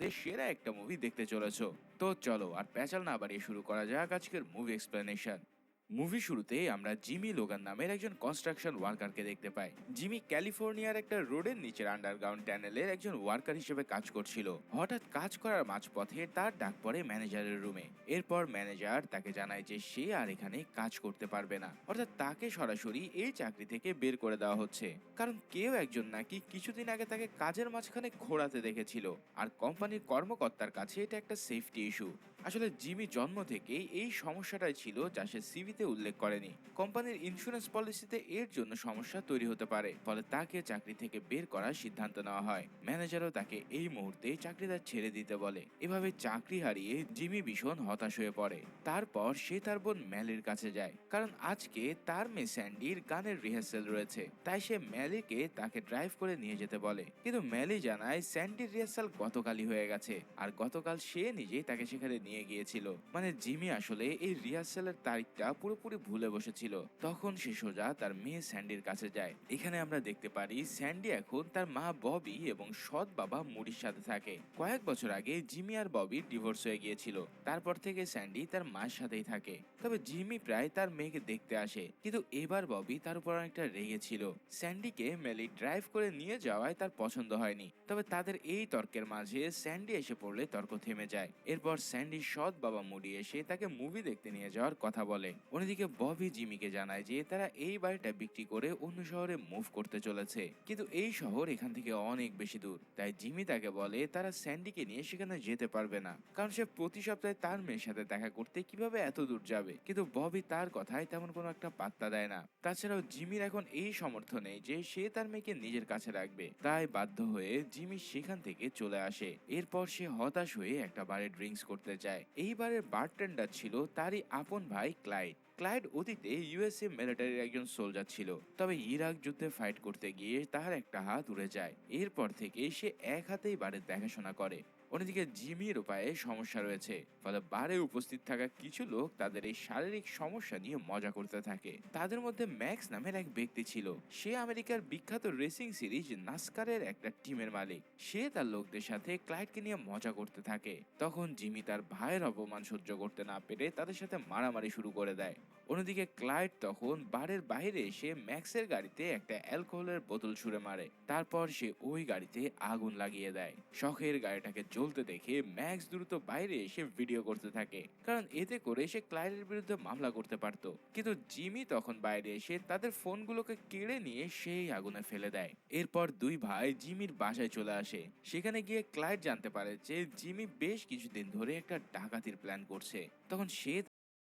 মধ্যে সেরা একটা মুভি দেখতে চলেছো। তো চলো আর প্যাচাল না বাড়িয়ে শুরু করা যাক আজকের মুভি এক্সপ্লেনেশন। মুভি শুরুতে আমরা জিমি লোগান নামের একজন কনস্ট্রাকশন ওয়ার্কারকে দেখতে পাই। জিমি ক্যালিফোর্নিয়ার একটা রোডের নিচের আন্ডারগ্রাউন্ড টানেলের একজন ওয়ার্কার হিসেবে কাজ করছিল। হঠাৎ কাজ করার মাঝপথে তার ডাক পড়ে ম্যানেজারের রুমে। এরপর ম্যানেজার তাকে জানায় যে সে আর এখানে কাজ করতে পারবে না, অর্থাৎ তাকে সরাসরি এই চাকরি থেকে বের করে দেওয়া হচ্ছে। কারণ কেউ একজন নাকি কিছুদিন আগে তাকে কাজের মাঝখানে ঘোরাতে দেখেছিল, আর কোম্পানির কর্মকর্তার কাছে এটা একটা সেফটি ইস্যু। আসলে জিমি জন্ম থেকেই এই সমস্যাটাই ছিল, যা সে সিভিতে উল্লেখ করেনি। কোম্পানির ইন্স্যুরেন্স পলিসিতে এর জন্য সমস্যা তৈরি হতে পারে, ফলে তাকে চাকরি থেকে বের করার সিদ্ধান্ত নেওয়া হয়। ম্যানেজারও তাকে এই মুহূর্তে চাকরিটা ছেড়ে দিতে বলে। এভাবে চাকরি হারিয়ে জিমি ভীষণ হতাশ হয়ে পড়ে। তারপর সে তার বোন ম্যালির কাছে যায়, কারণ আজকে তার মেয়ে স্যান্ডির গানের রিহার্সেল রয়েছে। তাই সে ম্যালিকে তাকে ড্রাইভ করে নিয়ে যেতে বলে, কিন্তু ম্যালি জানায় স্যান্ডির রিহার্সাল গতকালই হয়ে গেছে, আর গতকাল সে নিজেই তাকে সেখানে নিয়ে গিয়েছিল। মানে জিমি আসলে এই রিহার্সালের তারিখটা পুরোপুরি ভুলে বসেছিল। তখন সে সোজা তার মেয়ে স্যান্ডির কাছে যায়। এখানে আমরা দেখতে পারি স্যান্ডি এখন তার মা ববি এবং সৎ বাবা মুডির সাথে থাকে। কয়েক বছর আগে জিমি আর ববির ডিভোর্স হয়ে গিয়েছিল। তারপর থেকে স্যান্ডি তার মায়ের সাথেই থাকে। তবে জিমি প্রায় তার মেয়েকে দেখতে আসে, কিন্তু এবার ববি তার উপর অনেকটা রেগে ছিল। স্যান্ডিকে মেলি ড্রাইভ করে নিয়ে যাওয়ায় তার পছন্দ হয়নি। তবে তাদের এই তর্কের মাঝে স্যান্ডি এসে পড়লে তর্ক থেমে যায়। এরপর স্যান্ডির সৎ বাবা মুডি এসে তাকে মুভি দেখতে নিয়ে যাওয়ার কথা বলে। অন্যদিকে ববি জিমিকে জানায় যে তারা এই বাড়িটা বিক্রি করে অন্য শহরে মুভ করতে চলেছে, কিন্তু এই শহর এখান থেকে অনেক বেশি দূর। তাই জিমি তাকে বলে তারা স্যান্ডিকে নিয়ে সেখানে যেতে পারবে না, কারণ সে প্রতি সপ্তাহে তার মেয়ের সাথে দেখা করতে কিভাবে এত দূর যাবে। কিন্তু ববি তার কথায় তেমন কোনো একটা পাত্তা দেয় না। তাছাড়াও জিমির এখন এই সামর্থ্য নেই যে সে তার মেয়েকে নিজের কাছে রাখবে, তাই বাধ্য হয়ে জিমি সেখান থেকে চলে আসে। এরপর সে হতাশ হয়ে একটা বারে ড্রিঙ্কস করতে যায়। এই বারের বারটেন্ডার ছিল তারই আপন ভাই ক্লাইড। ক্লাইড অতীতে ইউএসএ মিলিটারির একজন সোলজার ছিল, তবে ইরাক যুদ্ধে ফাইট করতে গিয়ে তার একটা হাত উড়ে যায়। এরপর থেকে সে এক হাতেই বারের দেখাশোনা করে। অন্যদিকে জিমির পায়ে সমস্যা রয়েছে, ফলে বারে উপস্থিত থাকা কিছু লোক তাদের এই শারীরিক সমস্যা নিয়ে মজা করতে থাকে। তাদের মধ্যে ম্যাক্স নামের এক ব্যক্তি ছিল। সে আমেরিকার বিখ্যাত রেসিং সিরিজ নাসকারের একটা টিমের মালিক। সে তার লোকদের সাথে ক্লাইডকে নিয়ে মজা করতে থাকে। তখন জিমি তার ভাইয়ের অপমান সহ্য করতে না পেরে তাদের সাথে মারামারি শুরু করে দেয়। অন্যদিকে ক্লাইড তখন বারের বাইরে এসে ম্যাক্সের গাড়িতে একটা অ্যালকোহলের বোতল ছুঁড়ে মারে। তারপর সে ওই গাড়িতে আগুন লাগিয়ে দেয়। শখের গাড়িটাকে জ্বলতে দেখে ম্যাক্স দ্রুত বাইরে এসে ভিডিও করতে থাকে, কারণ এতে করে সে ক্লাইডের বিরুদ্ধে মামলা করতে পারত। কিন্তু জিমি তখন বাইরে এসে তাদের ফোনগুলোকে কেড়ে নিয়ে সেই আগুনে ফেলে দেয়। এরপর দুই ভাই জিমির বাসায় চলে আসে। সেখানে গিয়ে ক্লাইড জানতে পারে যে জিমি বেশ কিছুদিন ধরে একটা ডাকাতির প্ল্যান করছে। তখন সে